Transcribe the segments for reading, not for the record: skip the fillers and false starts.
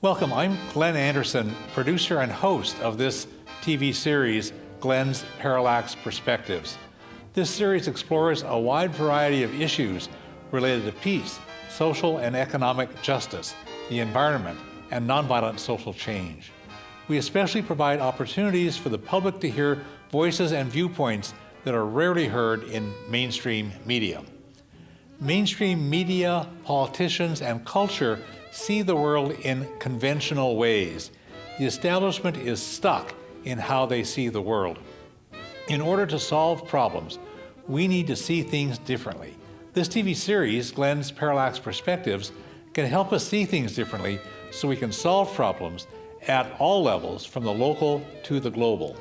Welcome, I'm Glen Anderson, producer and host of this TV series, Glen's Parallax Perspectives. This series explores a wide variety of issues related to peace, social and economic justice, the environment, and nonviolent social change. We especially provide opportunities for the public to hear voices and viewpoints that are rarely heard in mainstream media. Mainstream media, politicians, and culture see the world in conventional ways. The establishment is stuck in how they see the world. In order to solve problems, we need to see things differently. This TV series, Glen's Parallax Perspectives, can help us see things differently so we can solve problems at all levels, from the local to the global.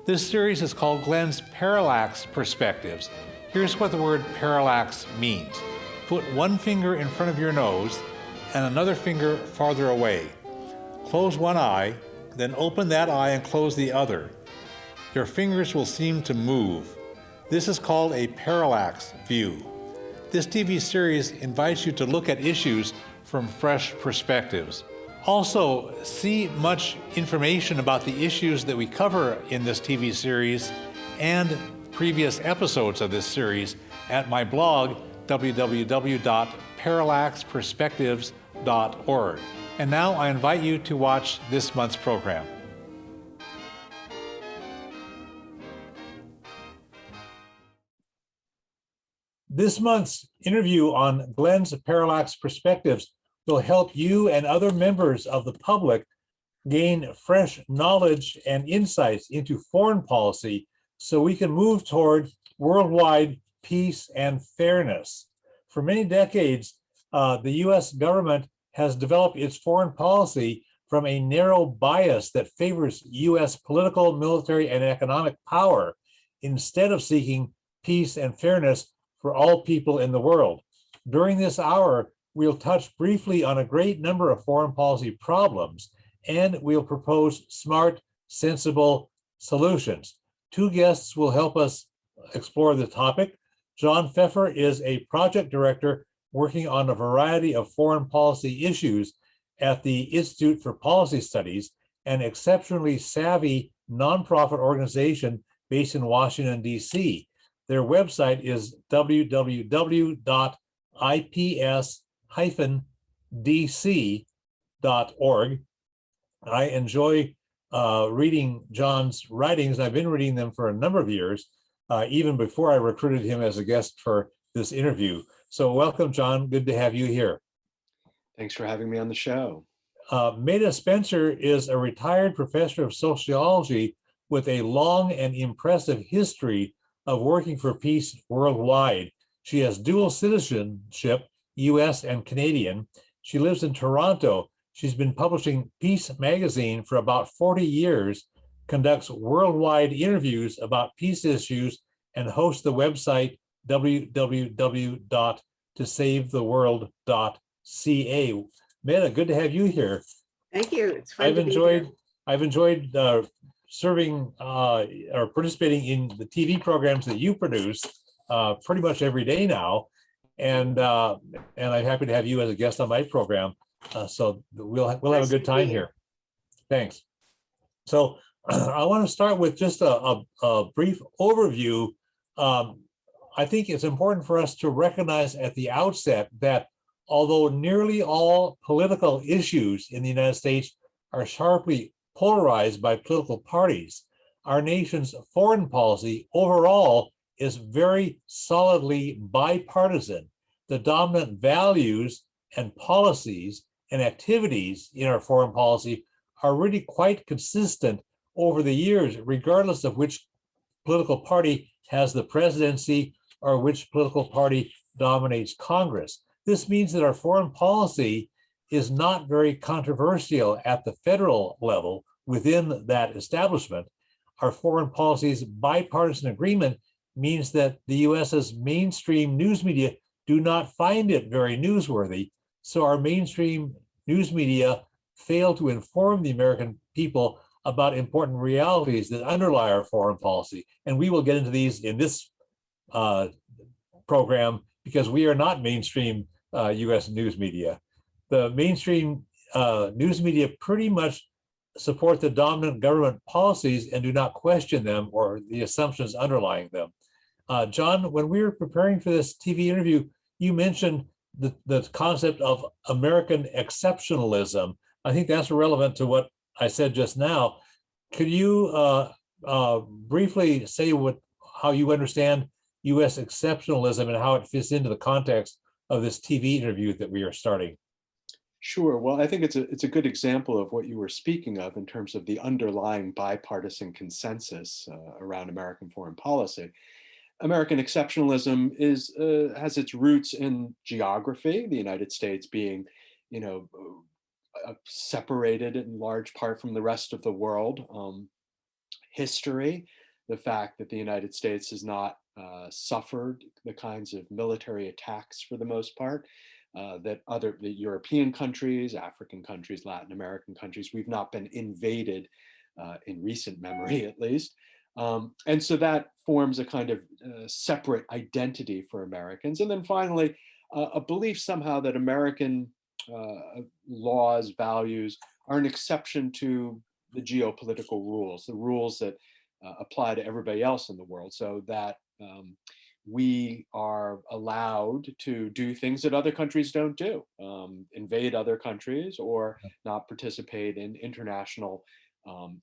This series is called Glen's Parallax Perspectives. Here's what the word parallax means. Put one finger in front of your nose and another finger farther away. Close one eye, then open that eye and close the other. Your fingers will seem to move. This is called a parallax view. This TV series invites you to look at issues from fresh perspectives. Also, see much information about the issues that we cover in this TV series and previous episodes of this series at my blog, www.parallaxperspectives.org. And now I invite you to watch this month's program. This month's interview on Glen's Parallax Perspectives will help you and other members of the public gain fresh knowledge and insights into foreign policy so we can move toward worldwide peace and fairness. For many decades, the US government has developed its foreign policy from a narrow bias that favors US political, military, and economic power instead of seeking peace and fairness for all people in the world. During this hour, we'll touch briefly on a great number of foreign policy problems, and we'll propose smart, sensible solutions. Two guests will help us explore the topic. John Feffer is a project director working on a variety of foreign policy issues at the Institute for Policy Studies, an exceptionally savvy nonprofit organization based in Washington, D.C. Their website is www.ips-dc.org. I enjoy reading John's writings. I've been reading them for a number of years, even before I recruited him as a guest for this interview. So welcome, John. Good to have you here. Thanks for having me on the show. Metta Spencer is a retired professor of sociology with a long and impressive history of working for peace worldwide. She has dual citizenship, US and Canadian. She lives in Toronto. She's been publishing Peace magazine for about 40 years, conducts worldwide interviews about peace issues, and hosts the website www.tosavetheworld.ca. Metta, good to have you here. Thank you. It's fun to be here. I've enjoyed serving or participating in the TV programs that you produce pretty much every day now, and I'm happy to have you as a guest on my program. So we'll have a good time here. Thanks. So I want to start with just a brief overview. I think it's important for us to recognize at the outset that although nearly all political issues in the United States are sharply polarized by political parties, our nation's foreign policy overall is very solidly bipartisan. The dominant values and policies and activities in our foreign policy are really quite consistent over the years, regardless of which political party has the presidency or which political party dominates Congress. This means that our foreign policy is not very controversial at the federal level within that establishment. Our foreign policy's bipartisan agreement means that the US's mainstream news media do not find it very newsworthy. So our mainstream news media fail to inform the American people about important realities that underlie our foreign policy. And we will get into these in this program because we are not mainstream US news media. The mainstream news media pretty much support the dominant government policies and do not question them or the assumptions underlying them. John, when we were preparing for this TV interview, you mentioned the concept of American exceptionalism. I think that's relevant to what I said just now. Could you briefly say how you understand U.S. exceptionalism and how it fits into the context of this TV interview that we are starting? Sure. Well, I think it's a good example of what you were speaking of in terms of the underlying bipartisan consensus around American foreign policy. American exceptionalism has its roots in geography, the United States being, separated in large part from the rest of the world. History, the fact that the United States has not suffered the kinds of military attacks for the most part that the European countries, African countries, Latin American countries, we've not been invaded in recent memory at least. And so that forms a kind of separate identity for Americans. And then finally, a belief somehow that American laws, values are an exception to the geopolitical rules, the rules that apply to everybody else in the world, so that we are allowed to do things that other countries don't do, invade other countries or not participate in international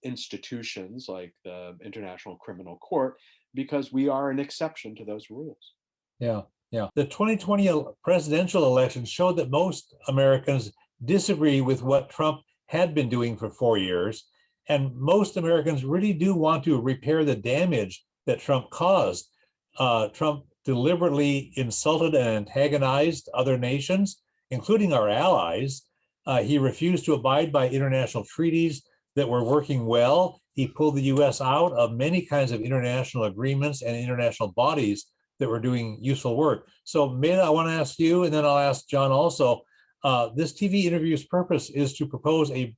institutions like the International Criminal Court, because we are an exception to those rules. Yeah. The 2020 presidential election showed that most Americans disagree with what Trump had been doing for 4 years. And most Americans really do want to repair the damage that Trump caused. Trump deliberately insulted and antagonized other nations, including our allies. He refused to abide by international treaties that were working well. He pulled the US out of many kinds of international agreements and international bodies that were doing useful work. So Metta, I want to ask you, and then I'll ask John also, this TV interview's purpose is to propose a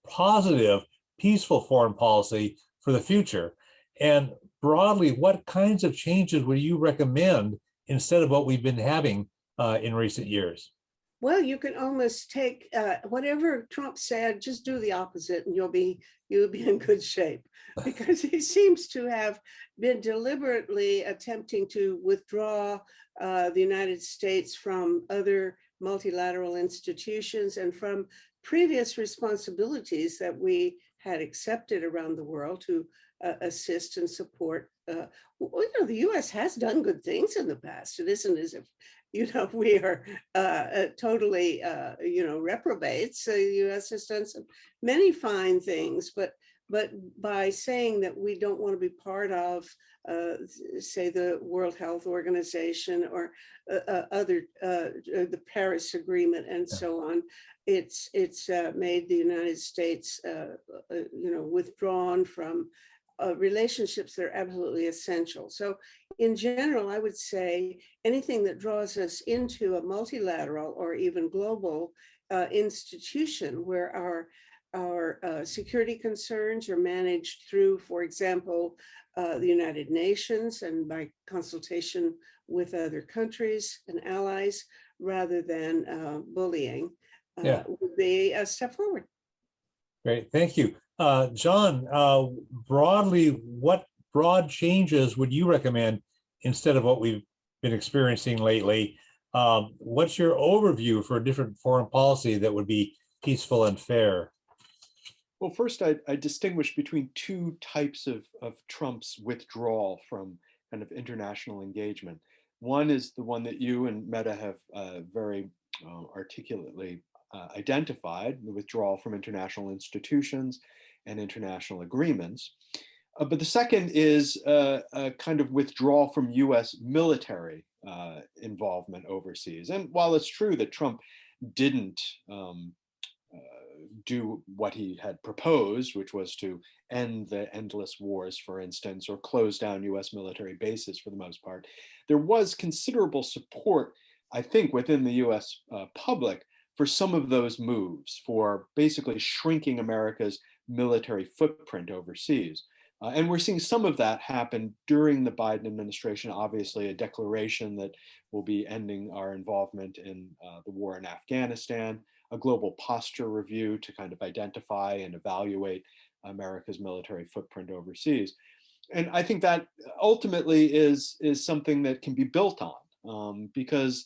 positive, peaceful foreign policy for the future. And broadly, what kinds of changes would you recommend instead of what we've been having in recent years? Well, you can almost take whatever Trump said, just do the opposite, and you'll be in good shape, because he seems to have been deliberately attempting to withdraw the United States from other multilateral institutions and from previous responsibilities that we had accepted around the world to assist and support. The U.S. has done good things in the past. It isn't as if we are totally, reprobates. The U.S. has done many fine things, but by saying that we don't want to be part of, say, the World Health Organization or the Paris Agreement and so on, it's made the United States, withdrawn from relationships that are absolutely essential. So in general, I would say anything that draws us into a multilateral or even global institution where our security concerns are managed through, for example, the United Nations and by consultation with other countries and allies, rather than bullying, would be a step forward. Great, thank you. John, broadly, what broad changes would you recommend instead of what we've been experiencing lately? What's your overview for a different foreign policy that would be peaceful and fair? Well, first, I distinguish between two types of Trump's withdrawal from kind of international engagement. One is the one that you and Metta have very articulately identified, the withdrawal from international institutions and international agreements. But the second is a kind of withdrawal from US military involvement overseas. And while it's true that Trump didn't do what he had proposed, which was to end the endless wars, for instance, or close down US military bases for the most part, there was considerable support, I think, within the US public for some of those moves, for basically shrinking America's military footprint overseas. And we're seeing some of that happen during the Biden administration, obviously a declaration that will be ending our involvement in the war in Afghanistan, a global posture review to kind of identify and evaluate America's military footprint overseas. And I think that ultimately is something that can be built on, because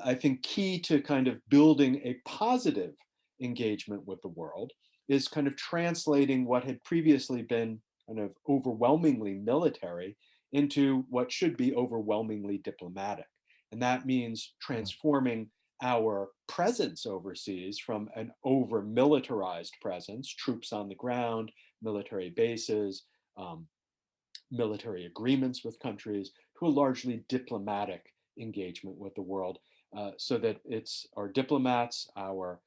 I think key to kind of building a positive engagement with the world is kind of translating what had previously been kind of overwhelmingly military into what should be overwhelmingly diplomatic. And that means transforming our presence overseas from an over militarized presence, troops on the ground, military bases, military agreements with countries, to a largely diplomatic engagement with the world, so that it's our diplomats, our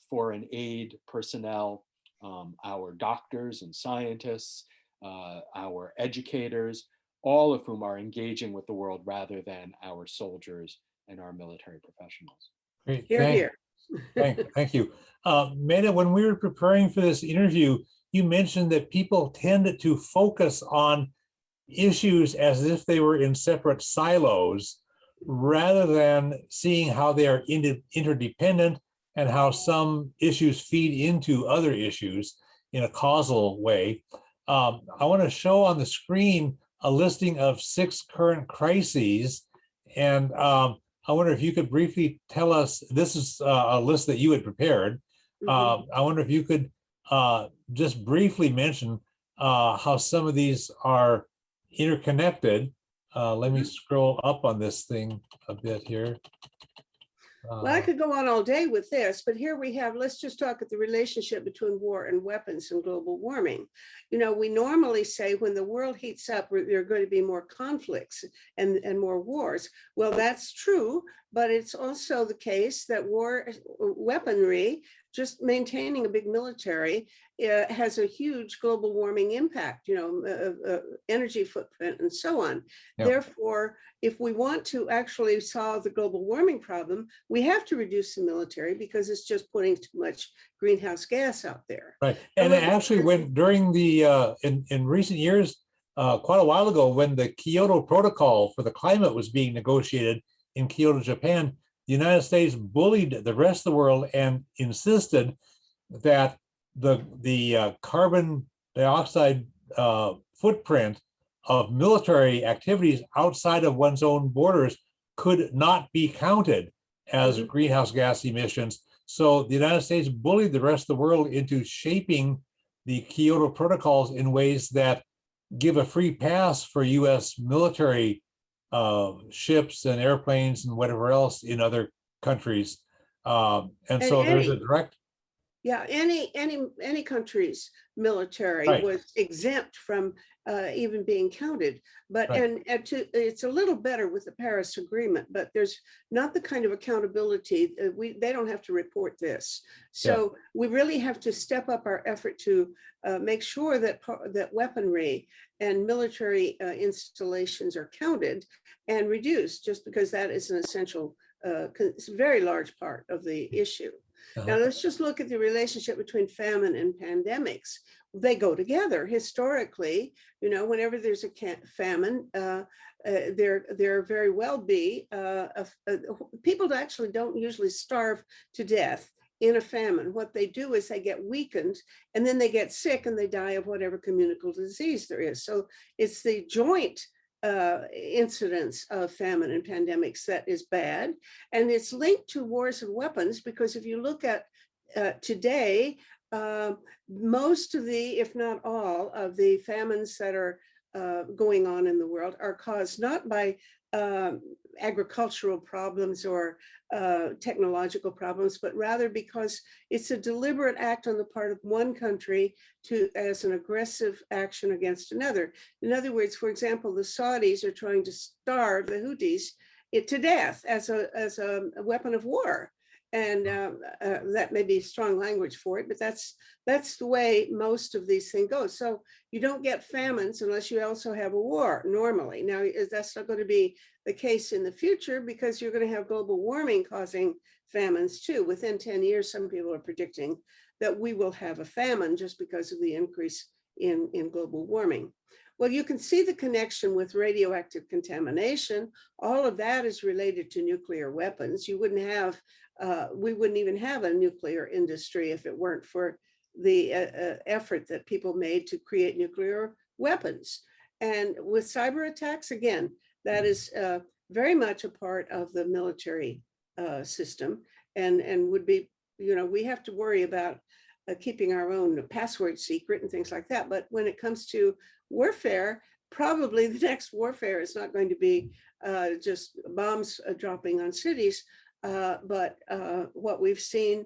foreign aid personnel, our doctors and scientists, our educators, all of whom are engaging with the world rather than our soldiers and our military professionals. Great, Here, here. thank you. Metta, when we were preparing for this interview, you mentioned that people tended to focus on issues as if they were in separate silos, rather than seeing how they are interdependent and how some issues feed into other issues in a causal way. I want to show on the screen a listing of 6 current crises. And I wonder if you could briefly tell us, this is a list that you had prepared. I wonder if you could just briefly mention how some of these are interconnected. Let me scroll up on this thing a bit here. Well, I could go on all day with this, but here we have, let's just talk at the relationship between war and weapons and global warming. You know, we normally say when the world heats up, there are going to be more conflicts and more wars. Well, that's true, but it's also the case that weaponry, just maintaining a big military, has a huge global warming impact, you know, energy footprint and so on. Yep. Therefore, if we want to actually solve the global warming problem, we have to reduce the military because it's just putting too much greenhouse gas out there. Right. And actually, when during the in recent years, quite a while ago, when the Kyoto Protocol for the climate was being negotiated in Kyoto, Japan, the United States bullied the rest of the world and insisted that the carbon dioxide footprint of military activities outside of one's own borders could not be counted as greenhouse gas emissions. So the United States bullied the rest of the world into shaping the Kyoto protocols in ways that give a free pass for US military ships and airplanes and whatever else in other countries. And so there's a direct. Yeah, any country's military was exempt from even being counted. But it's a little better with the Paris Agreement, but there's not the kind of accountability. They don't have to report this. So we really have to step up our effort to make sure that that weaponry and military installations are counted and reduced, just because that is an essential, very large part of the issue. Now let's just look at the relationship between famine and pandemics. They go together historically. You know, whenever there's a famine, there very well be people actually don't usually starve to death in a famine. What they do is they get weakened and then they get sick and they die of whatever communicable disease there is. So it's the joint incidence of famine and pandemics that is bad, and it's linked to wars and weapons, because if you look at today, most of the, if not all of the famines that are going on in the world are caused not by agricultural problems or technological problems, but rather because it's a deliberate act on the part of one country as an aggressive action against another. In other words, for example, the Saudis are trying to starve the Houthis to death as a weapon of war. And that may be strong language for it, but that's the way most of these things go. So you don't get famines unless you also have a war normally. Now, that's not going to be the case in the future, because you're going to have global warming causing famines too. Within 10 years, some people are predicting that we will have a famine just because of the increase in global warming. Well, you can see the connection with radioactive contamination. All of that is related to nuclear weapons. You wouldn't have, we wouldn't even have a nuclear industry if it weren't for the effort that people made to create nuclear weapons. And with cyber attacks, again, that is very much a part of the military system, and would be, you know, we have to worry about keeping our own password secret and things like that. But when it comes to warfare, probably the next warfare is not going to be just bombs dropping on cities, but what we've seen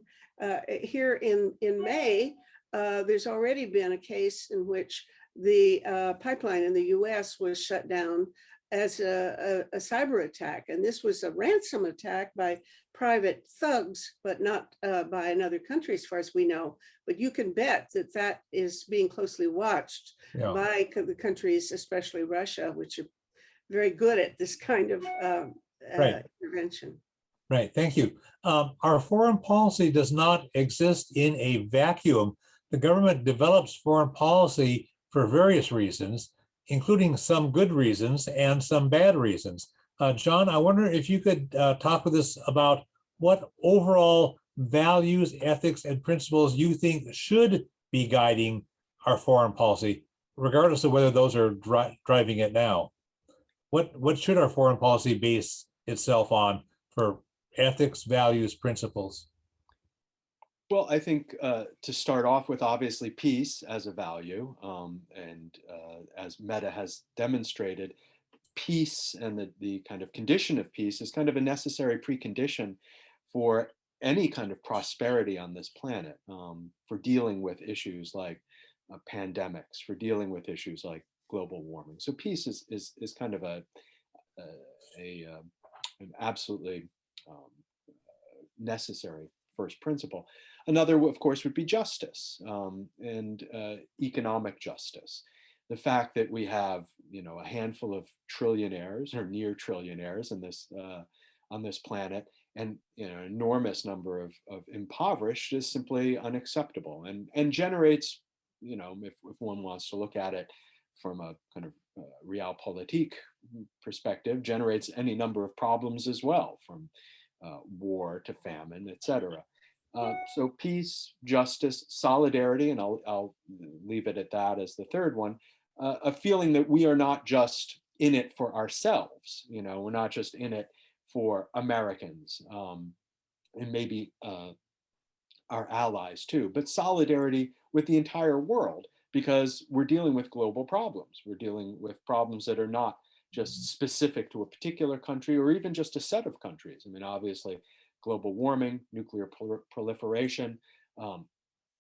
here in May, there's already been a case in which the pipeline in the US was shut down as a cyber attack. And this was a ransom attack by private thugs, but not by another country, as far as we know. But you can bet that that is being closely watched by the countries, especially Russia, which are very good at this kind of intervention. Right, thank you. Our foreign policy does not exist in a vacuum. The government develops foreign policy for various reasons, including some good reasons and some bad reasons. John, I wonder if you could talk with us about what overall values, ethics, and principles you think should be guiding our foreign policy, regardless of whether those are driving it now. What should our foreign policy base itself on for ethics, values, principles? Well, I think to start off with, obviously, peace as a value, and as Metta has demonstrated, peace and the kind of condition of peace is kind of a necessary precondition for any kind of prosperity on this planet, for dealing with issues like pandemics, for dealing with issues like global warming. So peace is kind of an absolutely necessary first principle. Another, of course, would be justice, and economic justice. The fact that we have, you know, a handful of trillionaires or near trillionaires in this on this planet, and, you know, an enormous number of impoverished is simply unacceptable, and generates, you know, if one wants to look at it from a kind of realpolitik perspective, generates any number of problems as well, from war to famine, etc. So peace, justice, solidarity, and I'll leave it at that as the third one, a feeling that we are not just in it for ourselves, you know, we're not just in it for Americans, and maybe our allies too, but solidarity with the entire world, because we're dealing with global problems. We're dealing with problems that are not just specific to a particular country or even just a set of countries. I mean, obviously, global warming, nuclear proliferation,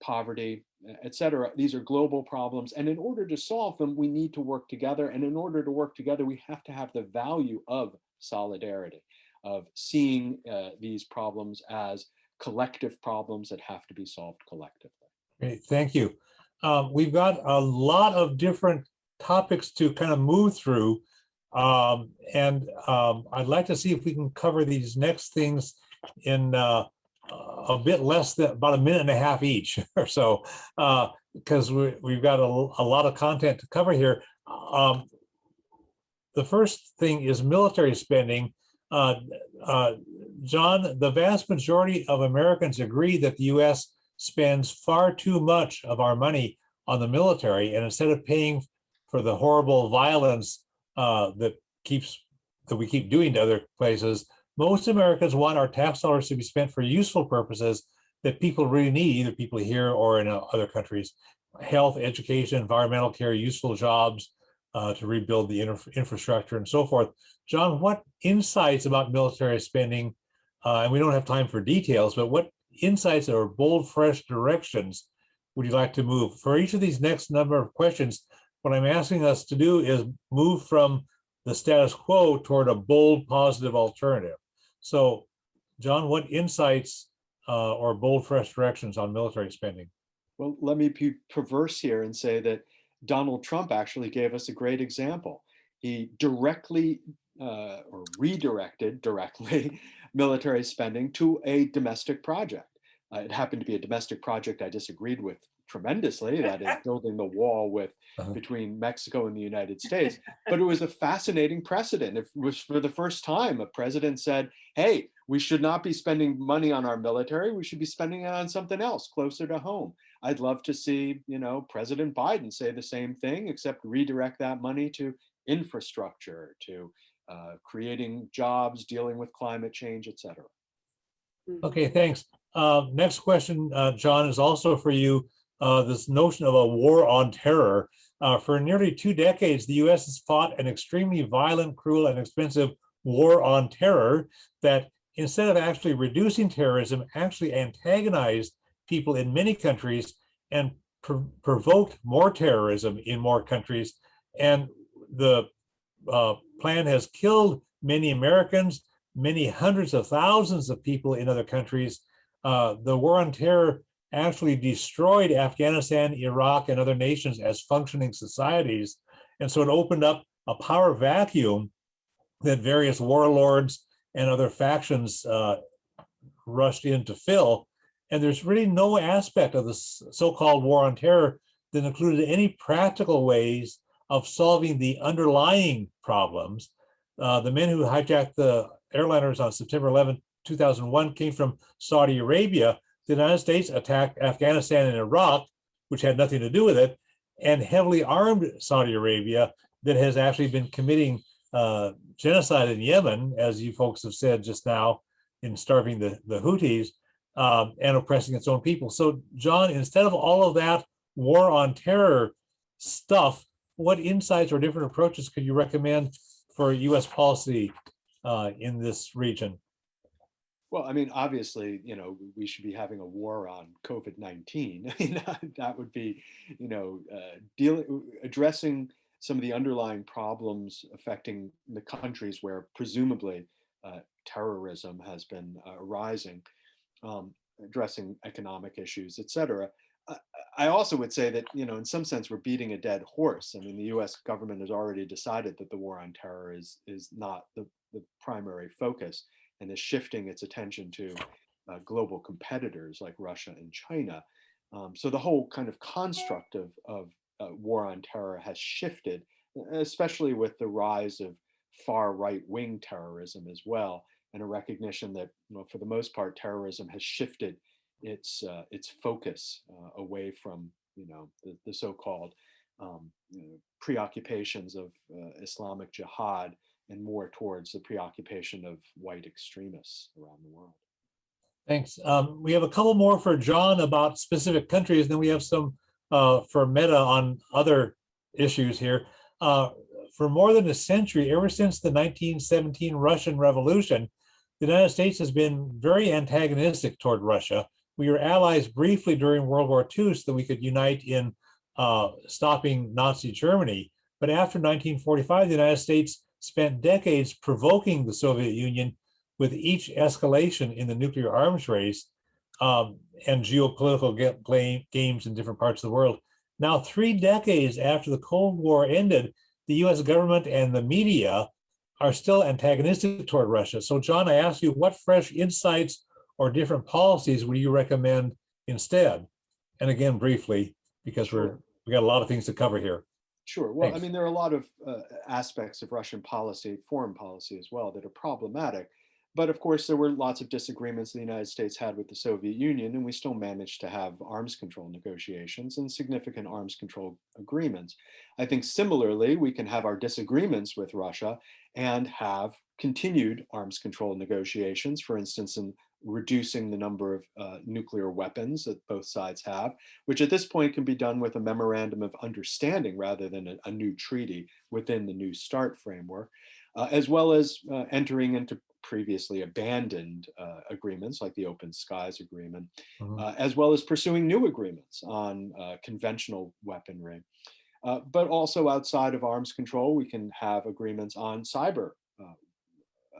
poverty, etc. These are global problems. And in order to solve them, we need to work together. And in order to work together, we have to have the value of solidarity, of seeing these problems as collective problems that have to be solved collectively. Great, thank you. We've got a lot of different topics to kind of move through. And I'd like to see if we can cover these next things in a bit less than about a minute and a half each or so, because we've got a lot of content to cover here. The first thing is military spending. John, the vast majority of Americans agree that the US spends far too much of our money on the military, and instead of paying for the horrible violence that we keep doing to other places, most Americans want our tax dollars to be spent for useful purposes that people really need, either people here or in other countries: health, education, environmental care, useful jobs, to rebuild the infrastructure and so forth. John, what insights about military spending, and we don't have time for details, but what insights or bold, fresh directions would you like to move? For each of these next number of questions, what I'm asking us to do is move from the status quo toward a bold, positive alternative. So, John, what insights or bold, fresh directions on military spending? Well, let me be perverse here and say that Donald Trump actually gave us a great example. He directly or redirected directly military spending to a domestic project. It happened to be a domestic project I disagreed with tremendously, that is building the wall between Mexico and the United States. But it was a fascinating precedent. It was for the first time a president said, hey, we should not be spending money on our military. We should be spending it on something else closer to home. I'd love to see, President Biden say the same thing, except redirect that money to infrastructure, to creating jobs, dealing with climate change, et cetera. Okay, thanks. Next question, John, is also for you. This notion of a war on terror. For nearly 2 decades, the US has fought an extremely violent, cruel, and expensive war on terror that, instead of actually reducing terrorism, actually antagonized people in many countries and provoked more terrorism in more countries. And the plan has killed many Americans, many hundreds of thousands of people in other countries. The war on terror actually destroyed Afghanistan, Iraq, and other nations as functioning societies. And so it opened up a power vacuum that various warlords and other factions rushed in to fill. And there's really no aspect of the so-called war on terror that included any practical ways of solving the underlying problems. The men who hijacked the airliners on September 11, 2001 came from Saudi Arabia. The United States attacked Afghanistan and Iraq, which had nothing to do with it, and heavily armed Saudi Arabia that has actually been committing genocide in Yemen, as you folks have said just now, in starving the Houthis and oppressing its own people. So, John, instead of all of that war on terror stuff, what insights or different approaches could you recommend for US policy in this region? Well, I mean, obviously, we should be having a war on COVID-19. I mean, that would be, addressing some of the underlying problems affecting the countries where presumably terrorism has been arising, addressing economic issues, et cetera. I also would say that, in some sense, we're beating a dead horse. I mean, the US government has already decided that the war on terror is not the primary focus, and is shifting its attention to global competitors like Russia and China. So the whole kind of construct of war on terror has shifted, especially with the rise of far right-wing terrorism as well, and a recognition that, for the most part, terrorism has shifted its focus away from, the so-called preoccupations of Islamic jihad, and more towards the preoccupation of white extremists around the world. Thanks. We have a couple more for John about specific countries, and then we have some for Metta on other issues here. For more than a century, ever since the 1917 Russian Revolution, the United States has been very antagonistic toward Russia. We were allies briefly during World War II so that we could unite in stopping Nazi Germany. But after 1945, the United States spent decades provoking the Soviet Union with each escalation in the nuclear arms race and geopolitical games in different parts of the world. Now, 3 decades after the Cold War ended, the US government and the media are still antagonistic toward Russia. So, John, I ask you, what fresh insights or different policies would you recommend instead? And again, briefly, because we got a lot of things to cover here. Sure. Well, Thanks. I mean, there are a lot of aspects of Russian policy, foreign policy as well, that are problematic. But of course, there were lots of disagreements the United States had with the Soviet Union, and we still managed to have arms control negotiations and significant arms control agreements. I think similarly, we can have our disagreements with Russia and have continued arms control negotiations, for instance, in reducing the number of nuclear weapons that both sides have, which at this point can be done with a memorandum of understanding rather than a new treaty within the New START framework, as well as entering into previously abandoned agreements like the Open Skies Agreement, as well as pursuing new agreements on conventional weaponry. But also outside of arms control, we can have agreements on cyber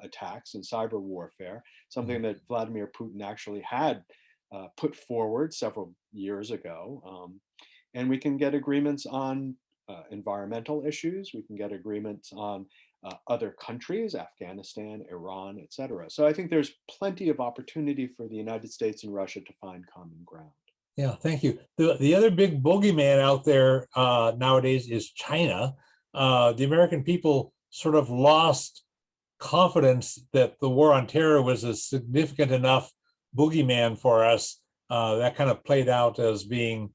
attacks and cyber warfare, something that Vladimir Putin actually had put forward several years ago. And we can get agreements on environmental issues. We can get agreements on other countries, Afghanistan, Iran, et cetera. So I think there's plenty of opportunity for the United States and Russia to find common ground. Yeah, thank you. The other big bogeyman out there nowadays is China. The American people sort of lost confidence that the war on terror was a significant enough boogeyman for us. That kind of played out as being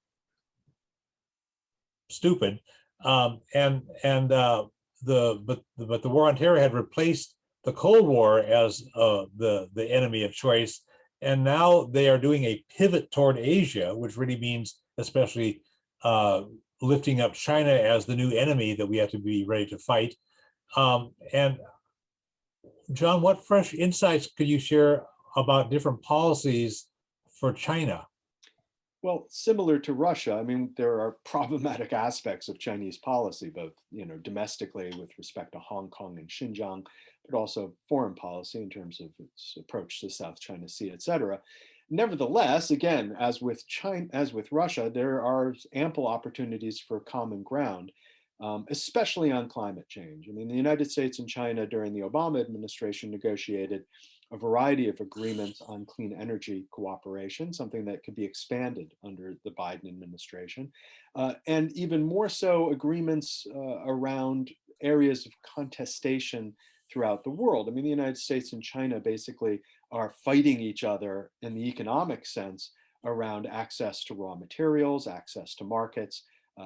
stupid, but the war on terror had replaced the Cold War as the enemy of choice, and now they are doing a pivot toward Asia, which really means especially lifting up China as the new enemy that we have to be ready to fight. And John, what fresh insights could you share about different policies for China? Well, similar to Russia, I mean, there are problematic aspects of Chinese policy, both domestically with respect to Hong Kong and Xinjiang, but also foreign policy in terms of its approach to South China Sea, et cetera. Nevertheless, again, as with Russia, there are ample opportunities for common ground, especially on climate change. I mean, the United States and China during the Obama administration negotiated a variety of agreements on clean energy cooperation, something that could be expanded under the Biden administration, and even more so agreements around areas of contestation throughout the world. I mean, the United States and China basically are fighting each other in the economic sense around access to raw materials, access to markets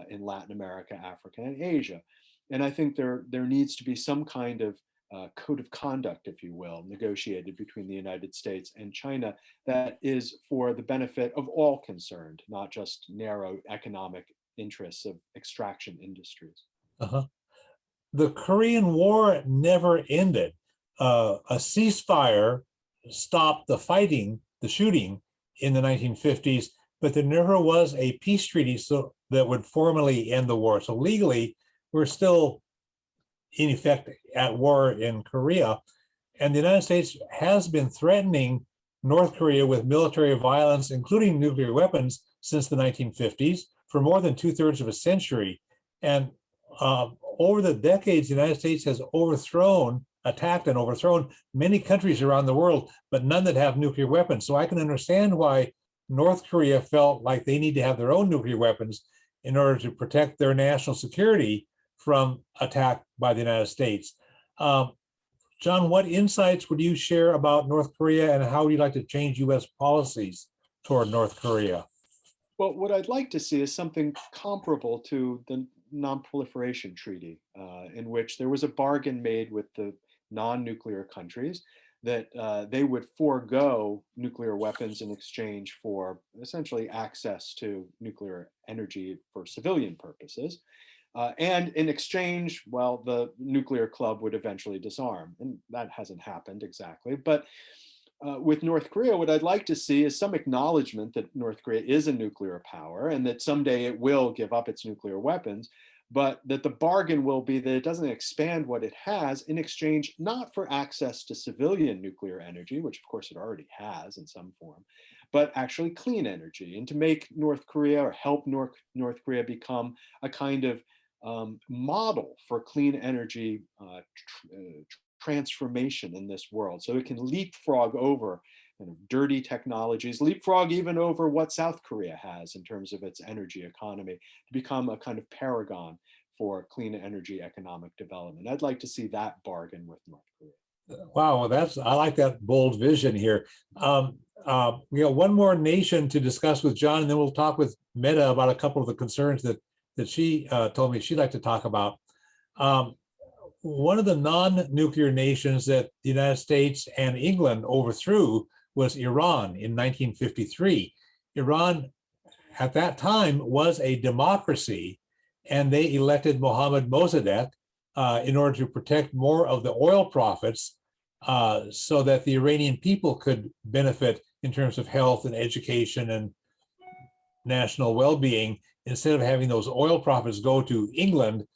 in Latin America, Africa, and Asia. And I think there needs to be some kind of code of conduct, if you will, negotiated between the United States and China that is for the benefit of all concerned, not just narrow economic interests of extraction industries. Uh-huh. The Korean War never ended. A ceasefire stopped the fighting, the shooting in the 1950s, but there never was a peace treaty that would formally end the war. So legally, we're still in effect at war in Korea. And the United States has been threatening North Korea with military violence, including nuclear weapons, since the 1950s for more than 2/3 of a century. And over the decades, the United States has attacked and overthrown many countries around the world, but none that have nuclear weapons. So I can understand why North Korea felt like they need to have their own nuclear weapons in order to protect their national security from attack by the United States. John, what insights would you share about North Korea, and how would you like to change US policies toward North Korea? Well, what I'd like to see is something comparable to the Non-Proliferation Treaty, in which there was a bargain made with the non-nuclear countries that they would forego nuclear weapons in exchange for essentially access to nuclear energy for civilian purposes. And in exchange, well, the nuclear club would eventually disarm. And that hasn't happened exactly. But with North Korea, what I'd like to see is some acknowledgement that North Korea is a nuclear power and that someday it will give up its nuclear weapons, but that the bargain will be that it doesn't expand what it has in exchange, not for access to civilian nuclear energy, which of course it already has in some form, but actually clean energy, and to make North Korea, or help North Korea become a kind of model for clean energy transformation in this world, so it can leapfrog over kind of dirty technologies, leapfrog even over what South Korea has in terms of its energy economy, to become a kind of paragon for clean energy economic development. I'd like to see that bargain with North Korea. Wow, I like that bold vision here. We got one more nation to discuss with John, and then we'll talk with Metta about a couple of the concerns that she told me she'd like to talk about. One of the non-nuclear nations that the United States and England overthrew was Iran in 1953. Iran at that time was a democracy, and they elected Mohammad Mossadegh in order to protect more of the oil profits so that the Iranian people could benefit in terms of health and education and national well-being, instead of having those oil profits go to England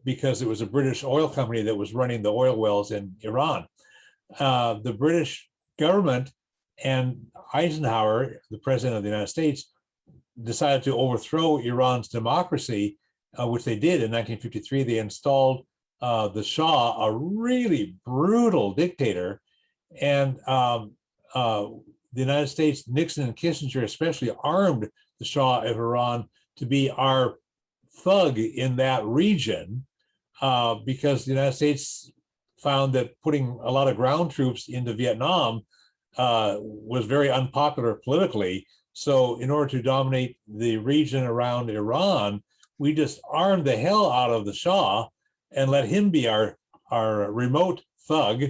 because it was a British oil company that was running the oil wells in Iran. The British government and Eisenhower, the president of the United States, decided to overthrow Iran's democracy, which they did in 1953. They installed the Shah, a really brutal dictator, and the United States, Nixon and Kissinger especially, armed the Shah of Iran to be our thug in that region, because the United States found that putting a lot of ground troops into Vietnam was very unpopular politically. So in order to dominate the region around Iran, we just armed the hell out of the Shah and let him be our remote thug.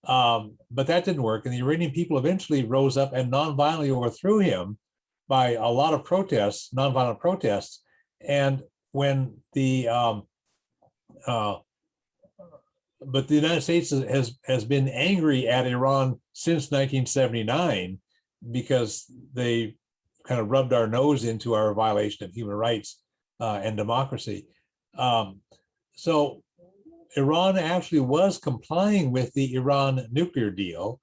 But that didn't work. And the Iranian people eventually rose up and nonviolently overthrew him by a lot of protests, nonviolent protests. And when but the United States has been angry at Iran since 1979 because they kind of rubbed our nose into our violation of human rights and democracy. So Iran actually was complying with the Iran nuclear deal,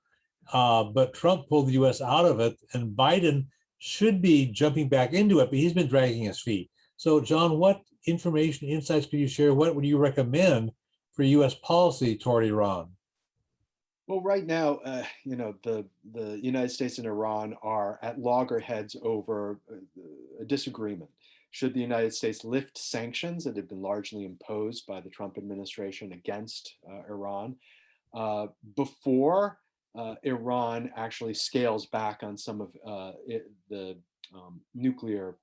but Trump pulled the US out of it, and Biden should be jumping back into it, but he's been dragging his feet. So John, what information, insights could you share? What would you recommend for US policy toward Iran? Well, right now, the United States and Iran are at loggerheads over a disagreement. Should the United States lift sanctions that have been largely imposed by the Trump administration against Iran before Iran actually scales back on some of the nuclear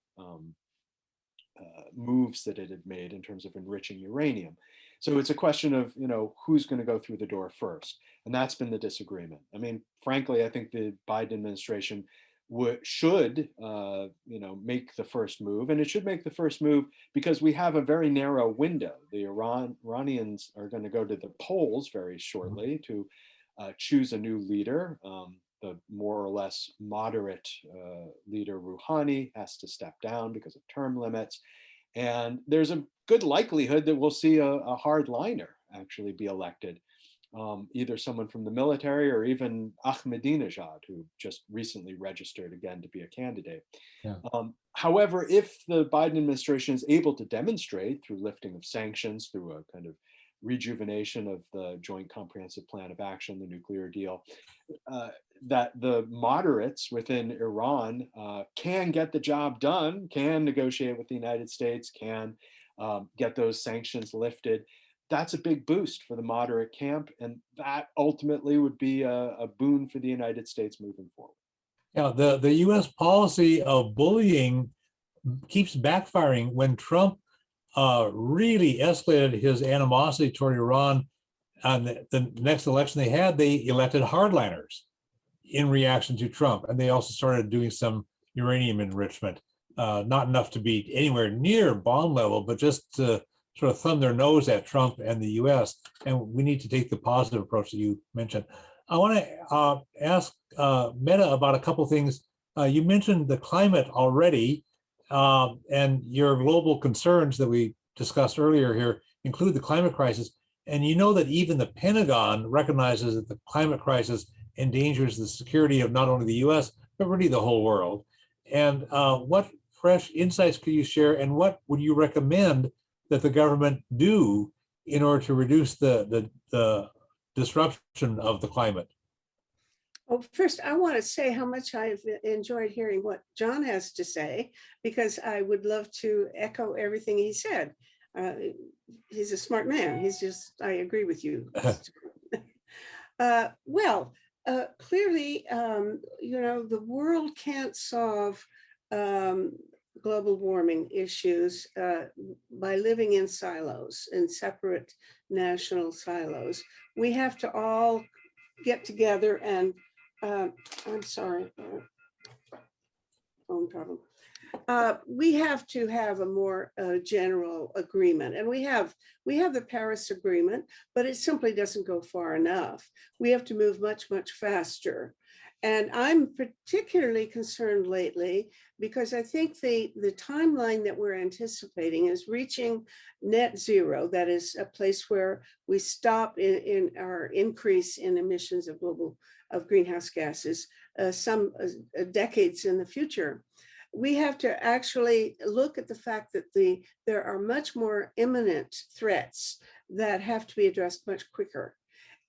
moves that it had made in terms of enriching uranium? So it's a question of, who's going to go through the door first. And that's been the disagreement. I mean, frankly, I think the Biden administration should, make the first move. And it should make the first move because we have a very narrow window. The Iranians are going to go to the polls very shortly to choose a new leader. The more or less moderate leader, Rouhani, has to step down because of term limits. And there's a good likelihood that we'll see a hardliner actually be elected, either someone from the military or even Ahmadinejad, who just recently registered again to be a candidate. Yeah. However, if the Biden administration is able to demonstrate through lifting of sanctions, through a kind of rejuvenation of the Joint Comprehensive Plan of Action, the nuclear deal, that the moderates within Iran can get the job done, can negotiate with the United States, can get those sanctions lifted, that's a big boost for the moderate camp. And that ultimately would be a boon for the United States moving forward. Yeah, the US policy of bullying keeps backfiring. When Trump really escalated his animosity toward Iran on the next election they elected hardliners in reaction to Trump. And they also started doing some uranium enrichment, not enough to be anywhere near bomb level, but just to sort of thumb their nose at Trump and the US. And we need to take the positive approach that you mentioned. I want to ask Metta about a couple things. You mentioned the climate already, and your global concerns that we discussed earlier here include the climate crisis. And you know that even the Pentagon recognizes that the climate crisis endangers the security of not only the US, but really the whole world. And what fresh insights could you share, and what would you recommend that the government do in order to reduce the disruption of the climate? Well, first, I want to say how much I've enjoyed hearing what John has to say, because I would love to echo everything he said. He's a smart man. I agree with you. Clearly, the world can't solve global warming issues by living in silos, in separate national silos. We have to all get together and, I'm sorry, phone problem. We have to have a more general agreement, and we have the Paris Agreement, but it simply doesn't go far enough. We have to move much, much faster. And I'm particularly concerned lately because I think the timeline that we're anticipating is reaching net zero. That is a place where we stop in our increase in emissions of greenhouse gases some decades in the future. We have to actually look at the fact that there are much more imminent threats that have to be addressed much quicker.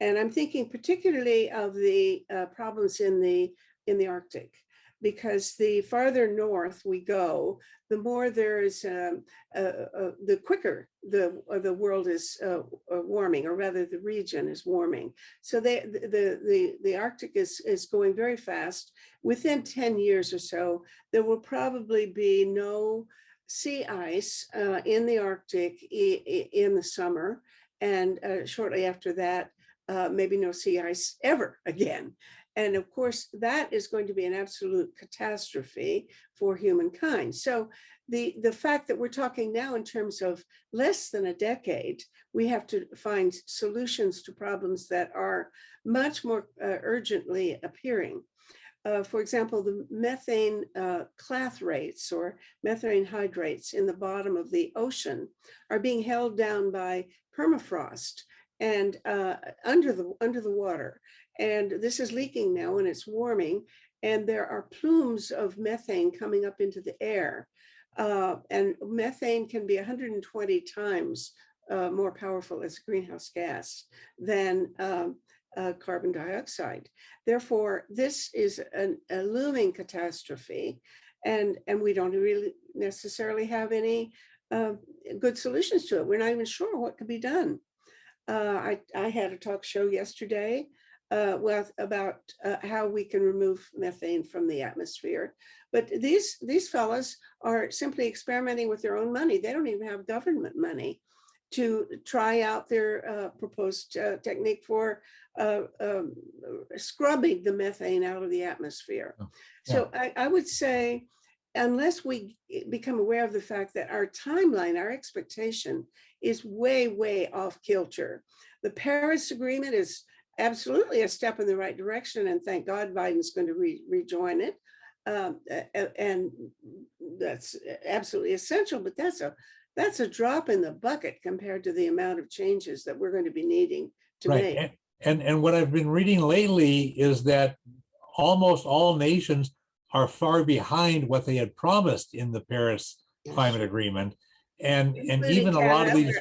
And I'm thinking particularly of the problems in the in the Arctic, because the farther north we go, the more there is, the quicker the world is warming, or rather the region is warming. So the Arctic is going very fast. Within 10 years or so, there will probably be no sea ice in the Arctic in the summer. And shortly after that, maybe no sea ice ever again. And of course, that is going to be an absolute catastrophe for humankind. So the fact that we're talking now in terms of less than a decade, we have to find solutions to problems that are much more urgently appearing. For example, the methane clathrates or methane hydrates in the bottom of the ocean are being held down by permafrost and under the water. And this is leaking now and it's warming, and there are plumes of methane coming up into the air. And methane can be 120 times more powerful as a greenhouse gas than carbon dioxide. Therefore, this is a looming catastrophe, and we don't really necessarily have any good solutions to it. We're not even sure what could be done. I had a talk show yesterday about how we can remove methane from the atmosphere. But these fellows are simply experimenting with their own money. They don't even have government money to try out their proposed technique for scrubbing the methane out of the atmosphere. Oh, yeah. So I would say, unless we become aware of the fact that our timeline, our expectation is way, way off kilter. The Paris Agreement is absolutely a step in the right direction, and thank God Biden's going to rejoin it. And that's absolutely essential, but that's a drop in the bucket compared to the amount of changes that we're going to be needing to make. And what I've been reading lately is that almost all nations are far behind what they had promised in the Paris Climate Agreement, and even a lot of these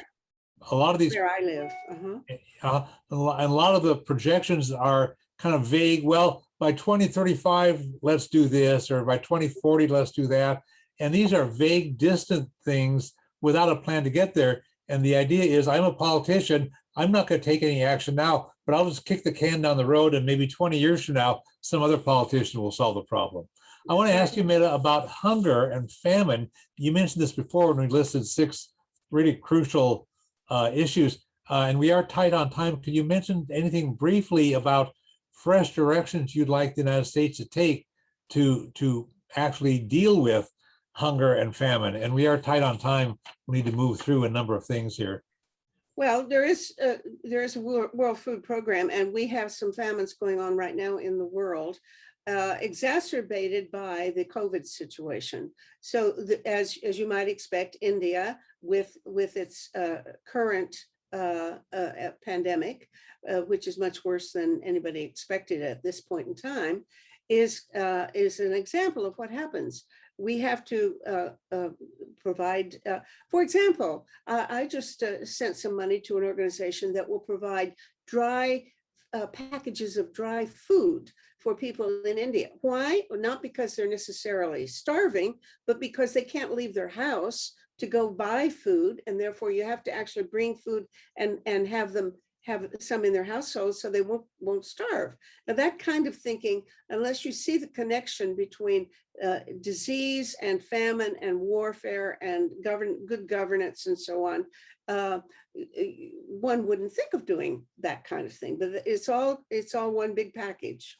where I live, a lot of the projections are kind of vague. Well, by 2035, let's do this, or by 2040, let's do that. And these are vague, distant things without a plan to get there. And the idea is, I'm a politician, I'm not going to take any action now, but I'll just kick the can down the road, and maybe 20 years from now, some other politician will solve the problem. I want to ask you, Metta, about hunger and famine. You mentioned this before when we listed 6 really crucial issues, and we are tight on time. Could you mention anything briefly about fresh directions you'd like the United States to take to actually deal with hunger and famine? And we are tight on time. We need to move through a number of things here. Well, there is a World Food Program, and we have some famines going on right now in the world, exacerbated by the COVID situation. So as you might expect, India, with its current pandemic, which is much worse than anybody expected at this point in time, is an example of what happens. We have to provide, for example, I just sent some money to an organization that will provide dry packages of dry food for people in India. Why? Well, not because they're necessarily starving, but because they can't leave their house to go buy food, and therefore you have to actually bring food and have them have some in their households so they won't starve. Now, that kind of thinking, unless you see the connection between disease and famine and warfare and good governance and so on, one wouldn't think of doing that kind of thing. But it's all one big package.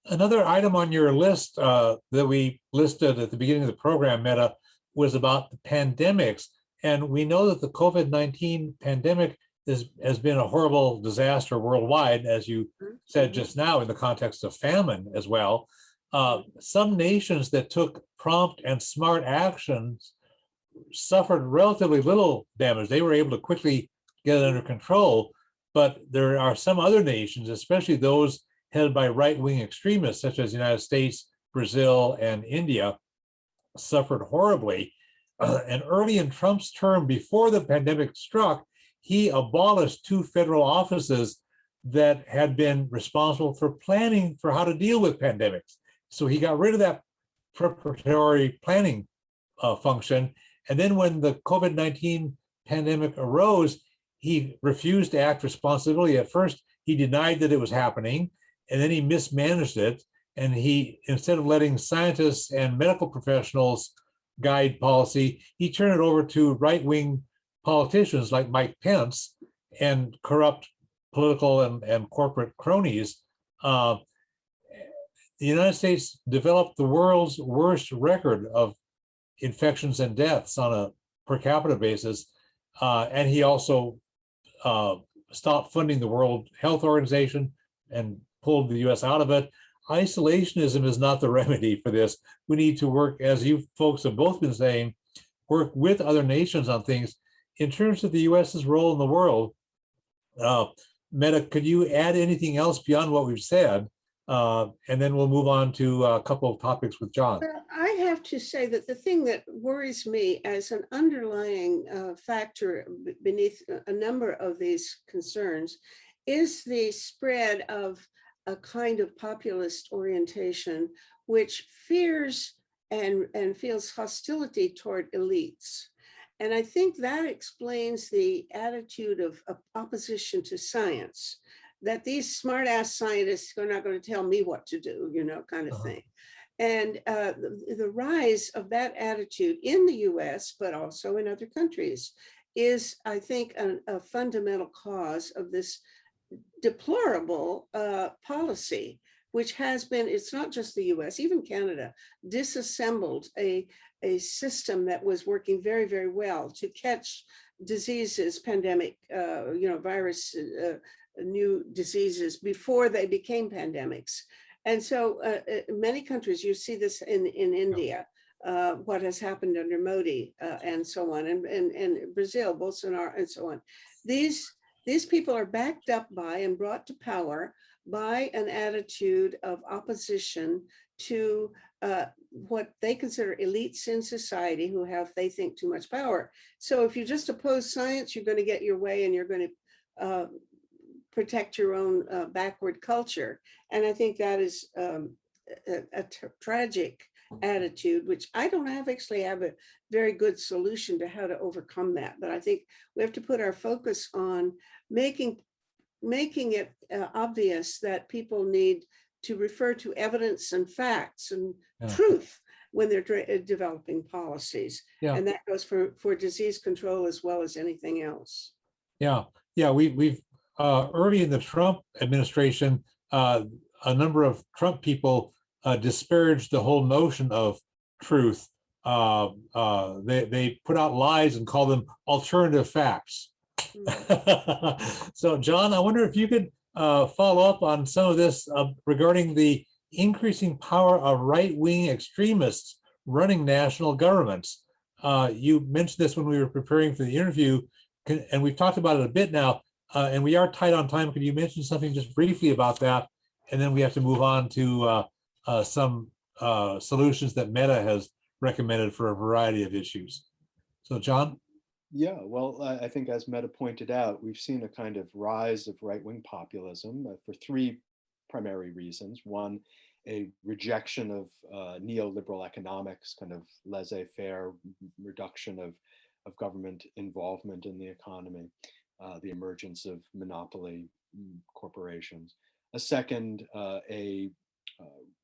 Another item on your list that we listed at the beginning of the program, Metta, was about the pandemics. And we know that the COVID-19 pandemic has been a horrible disaster worldwide, as you said just now, in the context of famine as well. Some nations that took prompt and smart actions suffered relatively little damage. They were able to quickly get it under control, but there are some other nations, especially those headed by right-wing extremists, such as the United States, Brazil, and India, suffered horribly. And early in Trump's term, before the pandemic struck, he abolished 2 federal offices that had been responsible for planning for how to deal with pandemics. So he got rid of that preparatory planning function. And then when the COVID-19 pandemic arose, he refused to act responsibly. At first, he denied that it was happening, and then he mismanaged it. And he, instead of letting scientists and medical professionals guide policy, he turned it over to right-wing politicians like Mike Pence and corrupt political and corporate cronies. The United States developed the world's worst record of infections and deaths on a per capita basis. And he also stopped funding the World Health Organization and pulled the US out of it. Isolationism is not the remedy for this. We need to work, as you folks have both been saying, work with other nations on things. In terms of the US's role in the world, Metta, could you add anything else beyond what we've said? And then we'll move on to a couple of topics with John. Well, I have to say that the thing that worries me as an underlying factor beneath a number of these concerns is the spread of a kind of populist orientation which fears and feels hostility toward elites. And I think that explains the attitude of opposition to science, that these smart ass scientists are not going to tell me what to do, you know, kind of thing. And the rise of that attitude in the US, but also in other countries, is, I think, a fundamental cause of this deplorable policy, which has been, it's not just the US, even Canada, disassembled a system that was working very, very well to catch diseases, pandemic, virus, new diseases before they became pandemics. And so many countries, you see this in India, what has happened under Modi and so on, and Brazil, Bolsonaro, and so on. These people are backed up by and brought to power by an attitude of opposition to what they consider elites in society who have, they think, too much power. So if you just oppose science, you're going to get your way and you're going to protect your own backward culture. And I think that is a tragic attitude, which I don't actually have a very good solution to how to overcome that. But I think we have to put our focus on making it obvious that people need to refer to evidence and facts and truth when they're developing policies. And that goes for disease control as well as anything else. We've early in the Trump administration, a number of Trump people disparaged the whole notion of truth. They put out lies and called them alternative facts. So, John, I wonder if you could follow up on some of this regarding the increasing power of right-wing extremists running national governments. You mentioned this when we were preparing for the interview, and we've talked about it a bit now, and we are tight on time. Could you mention something just briefly about that? And then we have to move on to some solutions that Metta has recommended for a variety of issues. So, John? Yeah, well, I think as Metta pointed out, we've seen a kind of rise of right-wing populism for three primary reasons. One, a rejection of neoliberal economics, kind of laissez-faire reduction of government involvement in the economy, the emergence of monopoly corporations. A second, a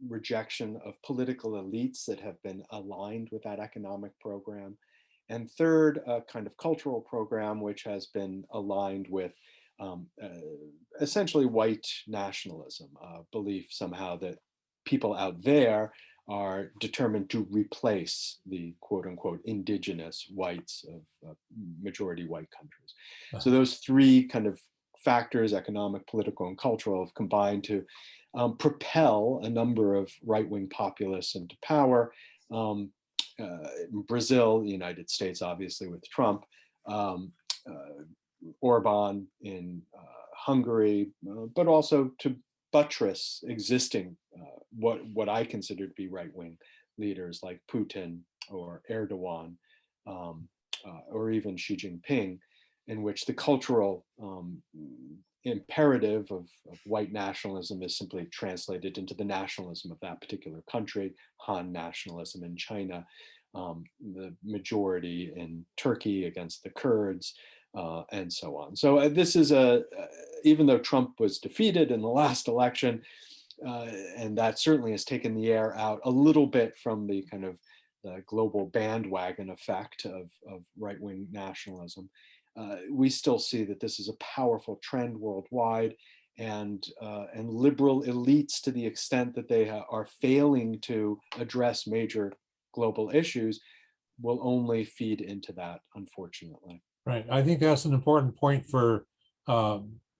rejection of political elites that have been aligned with that economic program. And third, a kind of cultural program which has been aligned with essentially white nationalism, belief somehow that people out there are determined to replace the quote unquote indigenous whites of majority white countries. So those three kind of factors, economic, political, and cultural, have combined to propel a number of right-wing populists into power. Brazil, the United States, obviously with Trump, Orban in Hungary, but also to buttress existing what I consider to be right-wing leaders like Putin or Erdogan or even Xi Jinping. in which the cultural imperative of white nationalism is simply translated into the nationalism of that particular country, Han nationalism in China, the majority in Turkey against the Kurds, and so on. So this is even though Trump was defeated in the last election, and that certainly has taken the air out a little bit from the kind of the global bandwagon effect of right-wing nationalism, we still see that this is a powerful trend worldwide, and liberal elites, to the extent that they are failing to address major global issues, will only feed into that, unfortunately. Right. I think that's an important point for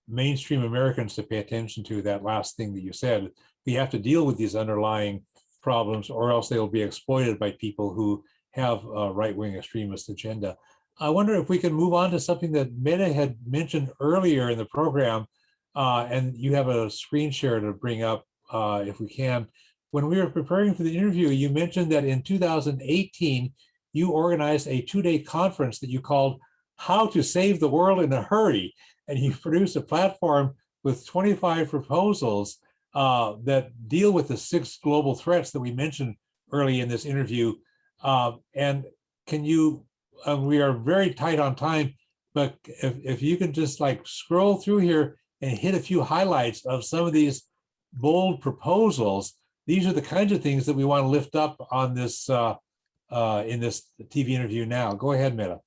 mainstream Americans to pay attention to, that last thing that you said. We have to deal with these underlying problems, or else they will be exploited by people who have a right-wing extremist agenda. I wonder if we can move on to something that Metta had mentioned earlier in the program, and you have a screen share to bring up if we can. When we were preparing for the interview, you mentioned that in 2018, you organized a 2-day conference that you called How to Save the World in a Hurry. And you produced a platform with 25 proposals that deal with the 6 global threats that we mentioned early in this interview. And can you, we are very tight on time, but if you can just like scroll through here and hit a few highlights of some of these bold proposals, these are the kinds of things that we want to lift up on this in this TV interview now. Go ahead, Metta.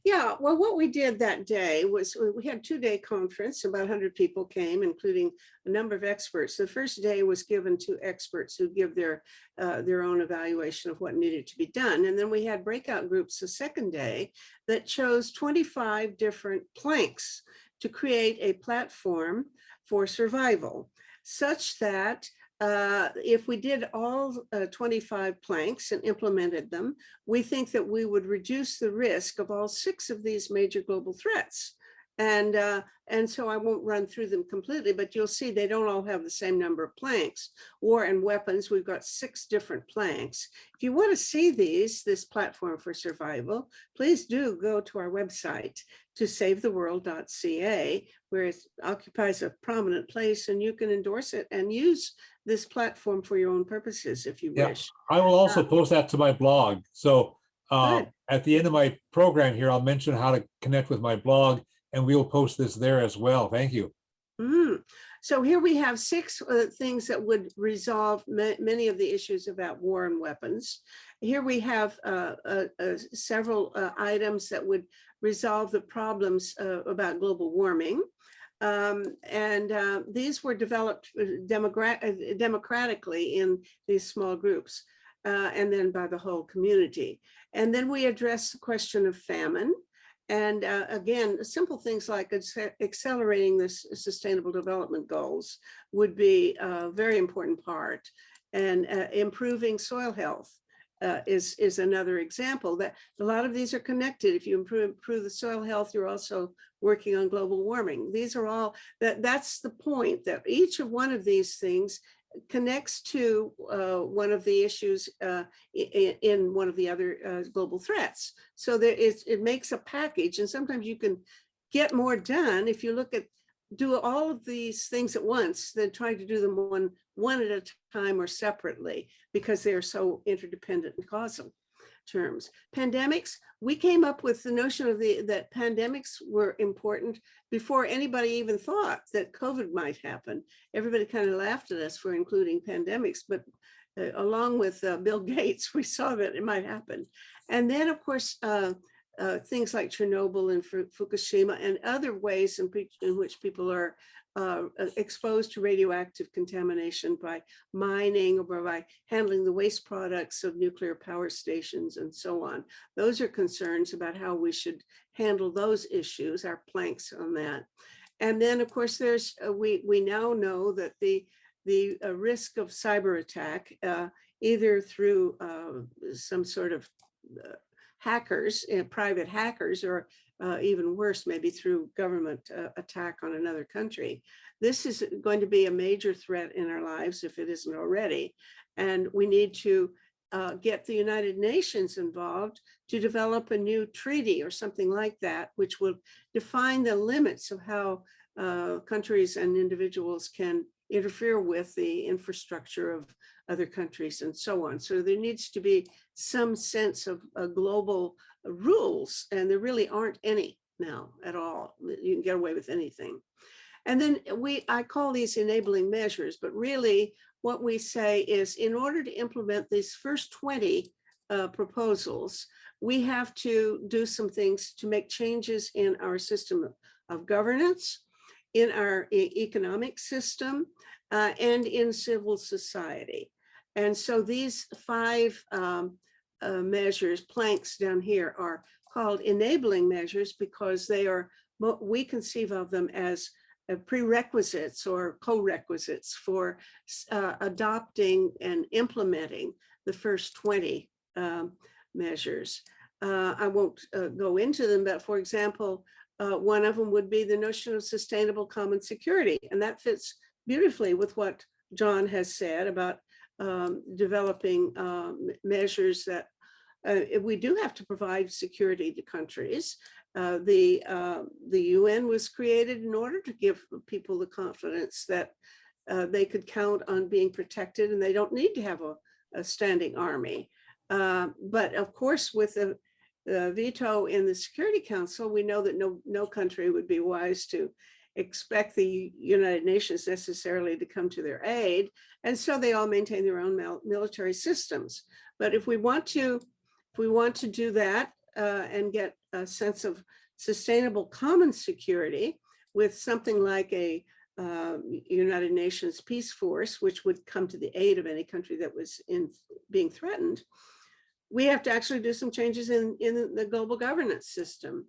Yeah, well, what we did that day was we had a 2-day conference. About 100 people came, including a number of experts. The first day was given to experts who give their own evaluation of what needed to be done. And then we had breakout groups the second day that chose 25 different planks to create a platform for survival, such that if we did all 25 planks and implemented them, we think that we would reduce the risk of all 6 of these major global threats. And so I won't run through them completely, but you'll see they don't all have the same number of planks. War and weapons, we've got 6 different planks. If you want to see this platform for survival, please do go to our website, to savetheworld.ca, where it occupies a prominent place, and you can endorse it and use this platform for your own purposes if you wish. I will also post that to my blog. So at the end of my program here, I'll mention how to connect with my blog, and we'll post this there as well. Thank you. So here we have 6 things that would resolve many of the issues about war and weapons. Here we have several items that would resolve the problems about global warming. These were developed democratically in these small groups, and then by the whole community. And then we address the question of famine. And again, simple things like accelerating the sustainable development goals would be a very important part. And improving soil health is another example. That a lot of these are connected. If you improve the soil health, you're also working on global warming. These are all, that's the point, that each of one of these things connects to one of the issues in one of the other global threats. So it makes a package, and sometimes you can get more done if you do all of these things at once than trying to do them one at a time or separately, because they are so interdependent in causal terms. Pandemics, we came up with the notion of that pandemics were important before anybody even thought that COVID might happen. Everybody kind of laughed at us for including pandemics, but along with Bill Gates, we saw that it might happen. And then, of course, things like Chernobyl and Fukushima and other ways in which people are exposed to radioactive contamination by mining or by handling the waste products of nuclear power stations and so on. Those are concerns about how we should handle those issues, our planks on that. And then, of course, there's we now know that the risk of cyber attack, either through some sort of hackers, private hackers, or even worse, maybe through government attack on another country. This is going to be a major threat in our lives if it isn't already. And we need to get the United Nations involved to develop a new treaty or something like that, which will define the limits of how countries and individuals can interfere with the infrastructure of other countries and so on. So there needs to be some sense of global rules, and there really aren't any now at all. You can get away with anything. And then I call these enabling measures, but really what we say is, in order to implement these first 20 proposals, we have to do some things to make changes in our system of governance, in our economic system, and in civil society. And so these 5 measures, planks down here, are called enabling measures because they are, we conceive of them as prerequisites or co-requisites for adopting and implementing the first 20 measures. I won't go into them, but for example, one of them would be the notion of sustainable common security. And that fits beautifully with what John has said about developing measures that we do have to provide security to countries. The UN was created in order to give people the confidence that they could count on being protected, and they don't need to have a standing army. But of course, with the veto in the Security Council, we know that no country would be wise to expect the United Nations necessarily to come to their aid. And so they all maintain their own military systems. But if we want to do that and get a sense of sustainable common security with something like a United Nations peace force, which would come to the aid of any country that was being threatened, we have to actually do some changes in the global governance system.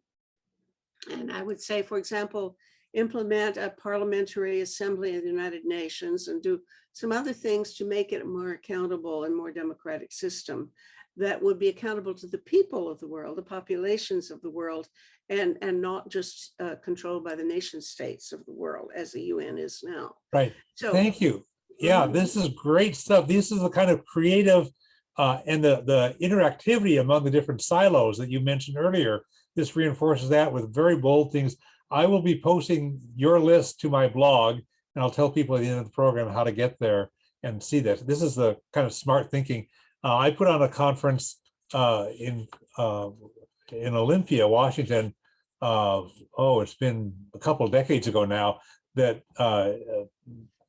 And I would say, for example, implement a parliamentary assembly of the United Nations and do some other things to make it a more accountable and more democratic system that would be accountable to the people of the world, the populations of the world, and not just controlled by the nation states of the world as the UN is now. Right. So, thank you. Yeah, this is great stuff. This is the kind of creative and the interactivity among the different silos that you mentioned earlier. This reinforces that with very bold things. I will be posting your list to my blog, and I'll tell people at the end of the program how to get there and see this. This is the kind of smart thinking. I put on a conference in Olympia, Washington. It's been a couple of decades ago now, that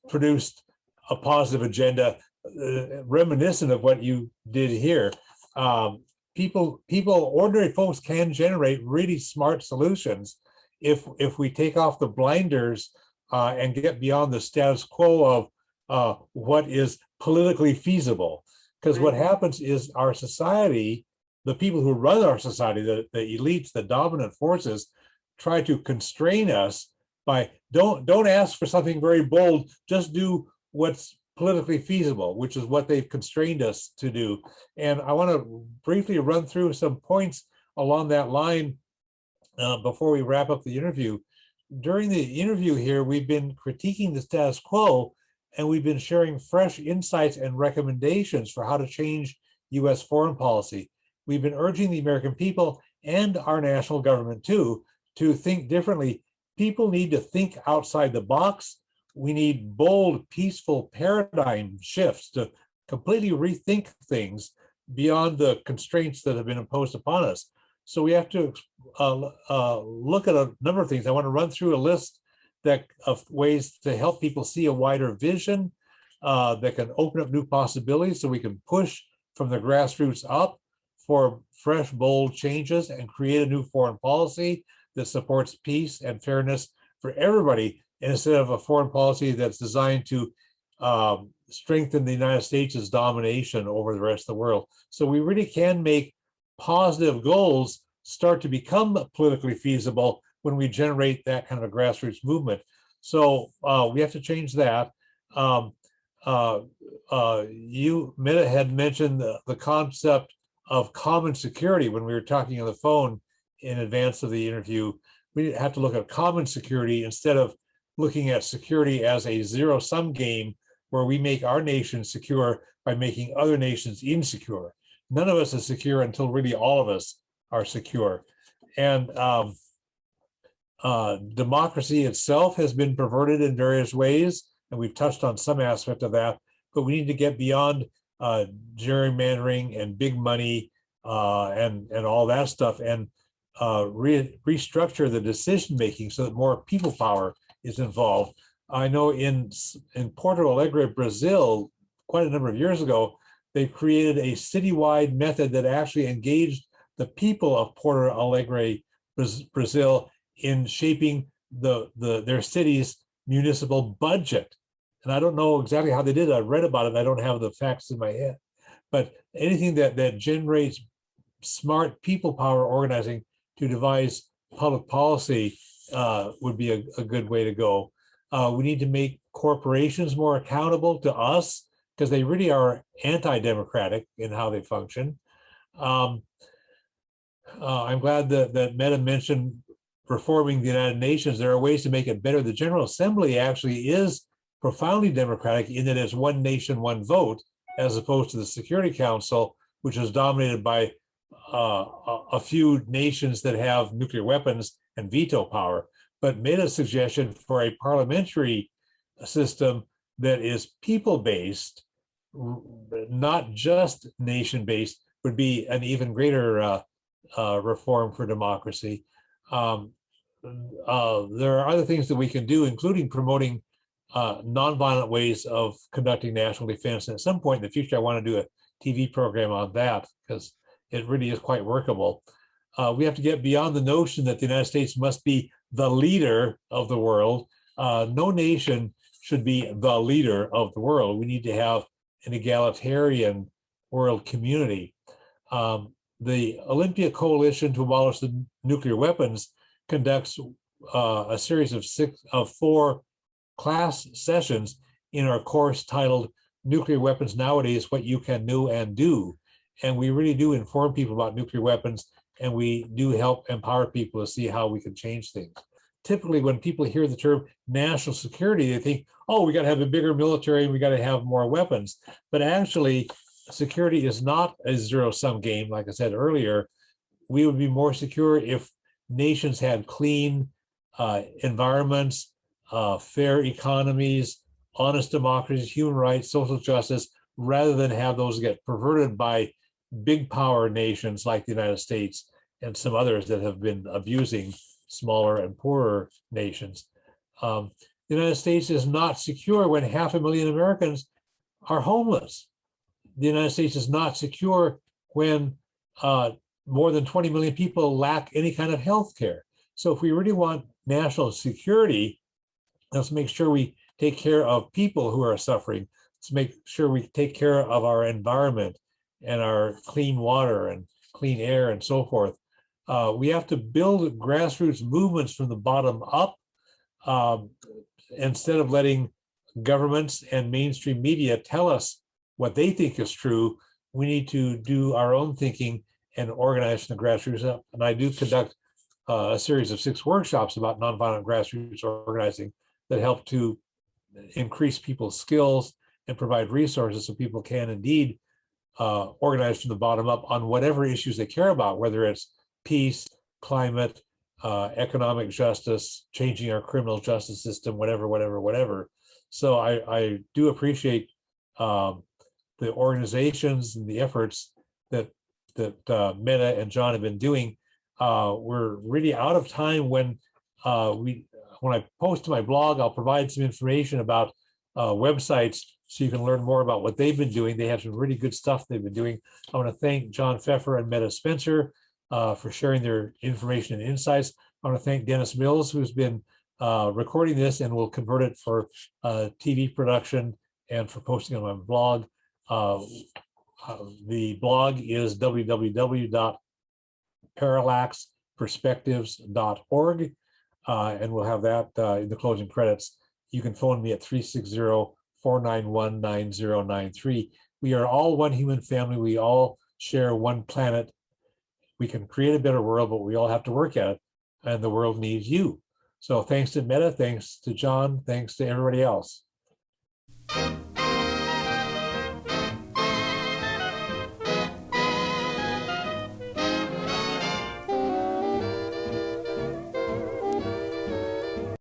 produced a positive agenda reminiscent of what you did here. Ordinary folks can generate really smart solutions if we take off the blinders and get beyond the status quo of what is politically feasible. Because what happens is our society, the people who run our society, the elites, the dominant forces, try to constrain us by don't ask for something very bold, just do what's politically feasible, which is what they've constrained us to do. And I want to briefly run through some points along that line before we wrap up the interview. During the interview here, we've been critiquing the status quo, and we've been sharing fresh insights and recommendations for how to change US foreign policy. We've been urging the American people and our national government too to think differently. People need to think outside the box. We need bold, peaceful paradigm shifts to completely rethink things beyond the constraints that have been imposed upon us. So we have to look at a number of things. I want to run through a list of ways to help people see a wider vision that can open up new possibilities so we can push from the grassroots up for fresh, bold changes and create a new foreign policy that supports peace and fairness for everybody, instead of a foreign policy that's designed to strengthen the United States' domination over the rest of the world. So we really can make positive goals start to become politically feasible when we generate that kind of a grassroots movement. So we have to change that. Metta had mentioned the concept of common security when we were talking on the phone in advance of the interview. We have to look at common security instead of looking at security as a zero-sum game where we make our nation secure by making other nations insecure. None of us is secure until really all of us are secure. And democracy itself has been perverted in various ways, and we've touched on some aspect of that, but we need to get beyond gerrymandering and big money and all that stuff, and restructure the decision making so that more people power is involved. I know in Porto Alegre, Brazil, quite a number of years ago, they created a citywide method that actually engaged the people of Porto Alegre, Brazil, in shaping their city's municipal budget. And I don't know exactly how they did it. I read about it. I don't have the facts in my head. But anything that generates smart people power organizing to devise public policy would be a good way to go. We need to make corporations more accountable to us, because they really are anti-democratic in how they function. I'm glad that Metta mentioned reforming the United Nations. There are ways to make it better. The General Assembly actually is profoundly democratic in that it's one nation, one vote, as opposed to the Security Council, which is dominated by a few nations that have nuclear weapons and veto power. But Metta's suggestion for a parliamentary system that is people-based, not just nation-based, would be an even greater reform for democracy. There are other things that we can do, including promoting nonviolent ways of conducting national defense. And at some point in the future, I want to do a TV program on that, because it really is quite workable. We have to get beyond the notion that the United States must be the leader of the world. No nation should be the leader of the world. We need to have an egalitarian world community. The Olympia Coalition to Abolish the Nuclear Weapons conducts a series of 4 class sessions in our course titled Nuclear Weapons Nowadays, What You Can Know and Do. And we really do inform people about nuclear weapons, and we do help empower people to see how we can change things. Typically, when people hear the term national security, they think, oh, we got to have a bigger military and we got to have more weapons. But actually, security is not a zero-sum game. Like I said earlier, we would be more secure if nations had clean environments, fair economies, honest democracies, human rights, social justice, rather than have those get perverted by big power nations like the United States and some others that have been abusing smaller and poorer nations. The United States is not secure when 500,000 Americans are homeless. The United States is not secure when more than 20 million people lack any kind of health care. So if we really want national security, let's make sure we take care of people who are suffering. Let's make sure we take care of our environment and our clean water and clean air and so forth. We have to build grassroots movements from the bottom up, instead of letting governments and mainstream media tell us what they think is true. We need to do our own thinking and organize from the grassroots up. And I do conduct a series of 6 workshops about nonviolent grassroots organizing that help to increase people's skills and provide resources so people can indeed organize from the bottom up on whatever issues they care about, whether it's peace, climate, economic justice, changing our criminal justice system, whatever. So I do appreciate the organizations and the efforts that Metta and John have been doing. We're really out of time. When I post to my blog, I'll provide some information about websites so you can learn more about what they've been doing. They have some really good stuff they've been doing. I want to thank John Feffer and Metta Spencer for sharing their information and insights. I want to thank Dennis Mills, who's been recording this and will convert it for TV production and for posting on my blog. The blog is www.parallaxperspectives.org, and we'll have that in the closing credits. You can phone me at 360-491-9093. We are all one human family. We all share one planet. We can create a better world, but we all have to work at it, and the world needs you. So thanks to Metta, thanks to John, thanks to everybody else.